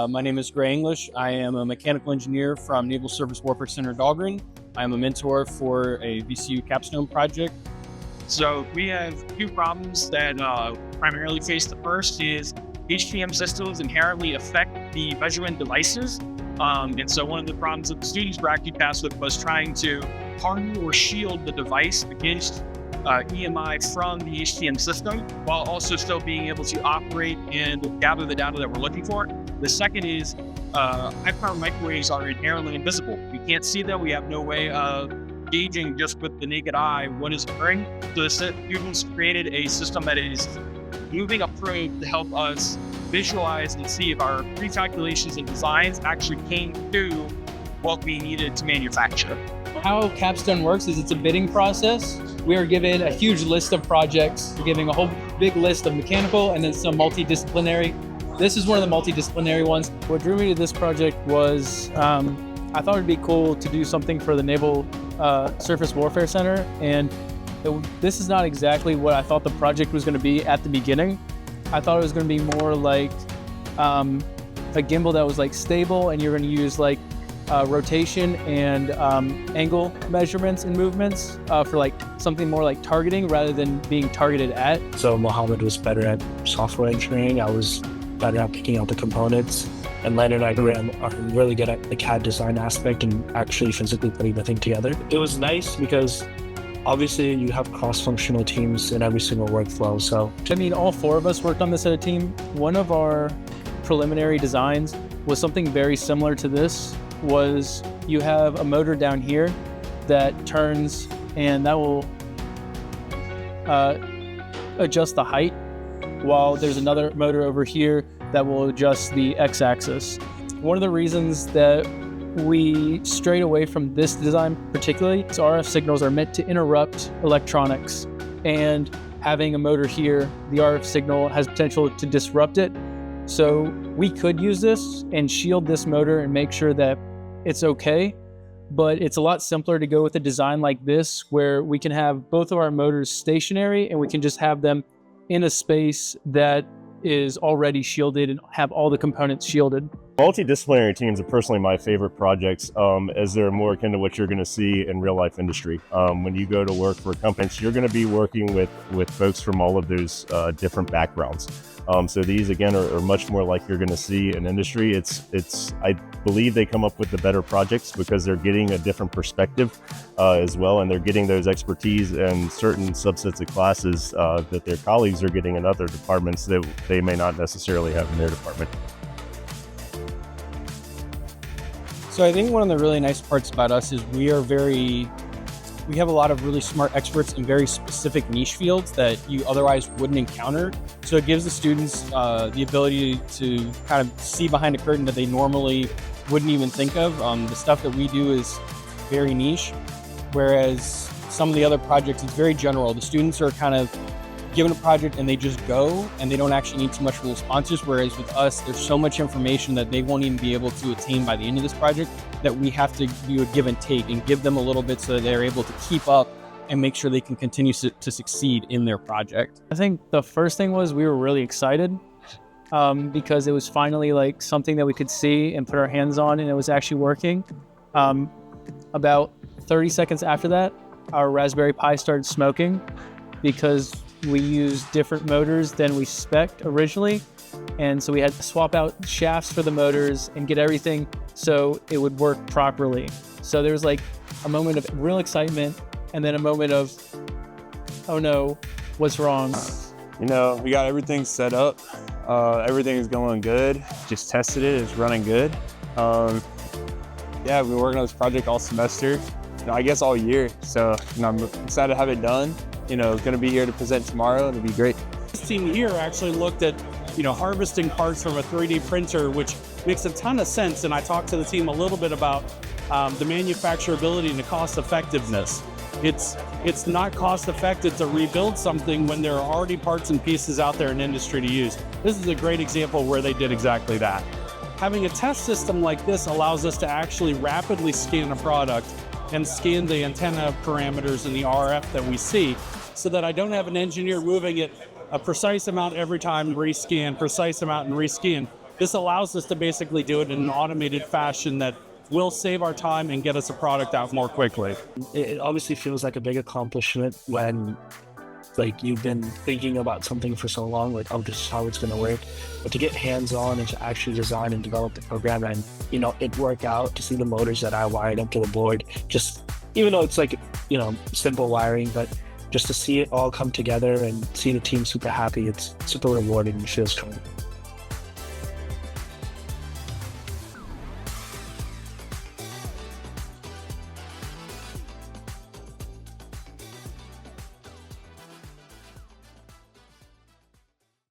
My name is Gray English. I am a mechanical engineer from Naval Surface Warfare Center Dahlgren. I am a mentor for a VCU capstone project. So we have two problems that primarily face. The first is HTM systems inherently affect the measurement devices. And so one of the problems that the students were actually tasked with was trying to harden or shield the device against EMI from the HTM system, while also still being able to operate and gather the data that we're looking for. The second is high-power microwaves are inherently invisible. We can't see them. We have no way of gauging just with the naked eye what is occurring. So the students created a system that is moving a probe to help us visualize and see if our pre-calculations and designs actually came to what we needed to manufacture. How capstone works is it's a bidding process. We are given a huge list of projects. We're giving a whole big list of mechanical and then some multidisciplinary. This is one of the multidisciplinary ones. What drew me to this project was I thought it'd be cool to do something for the Naval Surface Warfare Center, and this is not exactly what I thought the project was going to be at the beginning. I thought it was going to be more like a gimbal that was like stable, and you're going to use like rotation and angle measurements and movements for like something more like targeting rather than being targeted at. So Mohammed was better at software engineering. I was better at picking out the components. And Landen and I are really good at the CAD design aspect and actually physically putting the thing together. It was nice because obviously you have cross-functional teams in every single workflow. So I mean, all four of us worked on this as a team. One of our preliminary designs was something very similar to this. Was you have a motor down here that turns, and that will adjust the height, while there's another motor over here that will adjust the x-axis. One of the reasons that we strayed away from this design particularly is RF signals are meant to interrupt electronics, and having a motor here, the RF signal has potential to disrupt it. So we could use this and shield this motor and make sure that it's okay, but it's a lot simpler to go with a design like this where we can have both of our motors stationary and we can just have them in a space that is already shielded and have all the components shielded. Multidisciplinary teams are personally my favorite projects, as they're more akin to what you're going to see in real life industry. When you go to work for companies, you're going to be working with folks from all of those different backgrounds. So these again are much more like you're going to see in industry. I believe they come up with the better projects because they're getting a different perspective as well, and they're getting those expertise in certain subsets of classes that their colleagues are getting in other departments that they may not necessarily have in their department. So I think one of the really nice parts about us is we have a lot of really smart experts in very specific niche fields that you otherwise wouldn't encounter. So it gives the students the ability to kind of see behind a curtain that they normally wouldn't even think of. The stuff that we do is very niche, whereas some of the other projects, it's very general. The students are kind of given a project and they just go, and they don't actually need too much from the sponsors, whereas with us, there's so much information that they won't even be able to attain by the end of this project that we have to do a give and take and give them a little bit so that they're able to keep up and make sure they can continue to succeed in their project. I think the first thing was we were really excited because it was finally like something that we could see and put our hands on, and it was actually working. About 30 seconds after that, our Raspberry Pi started smoking because we used different motors than we spec'd originally. And so we had to swap out shafts for the motors and get everything so it would work properly. So there was like a moment of real excitement and then a moment of, oh no, what's wrong? You know, we got everything set up. Everything is going good. Just tested it, it's running good. Yeah, we've been working on this project all semester, I guess all year. So I'm excited to have it done. Going to be here to present tomorrow. It'll be great. This team here actually looked at, harvesting parts from a 3D printer, which makes a ton of sense. And I talked to the team a little bit about the manufacturability and the cost effectiveness. It's not cost effective to rebuild something when there are already parts and pieces out there in industry to use. This is a great example where they did exactly that. Having a test system like this allows us to actually rapidly scan a product and scan the antenna parameters and the RF that we see, so that I don't have an engineer moving it a precise amount every time, rescan, precise amount and rescan. this allows us to basically do it in an automated fashion that will save our time and get us a product out more quickly. It obviously feels like a big accomplishment when like you've been thinking about something for so long, like, oh, this is how it's going to work. But to get hands-on and to actually design and develop the program and, you know, it work out, to see the motors that I wired up to the board, just, even though it's like, you know, simple wiring, but just to see it all come together and see the team super happy, it's super rewarding and feels good.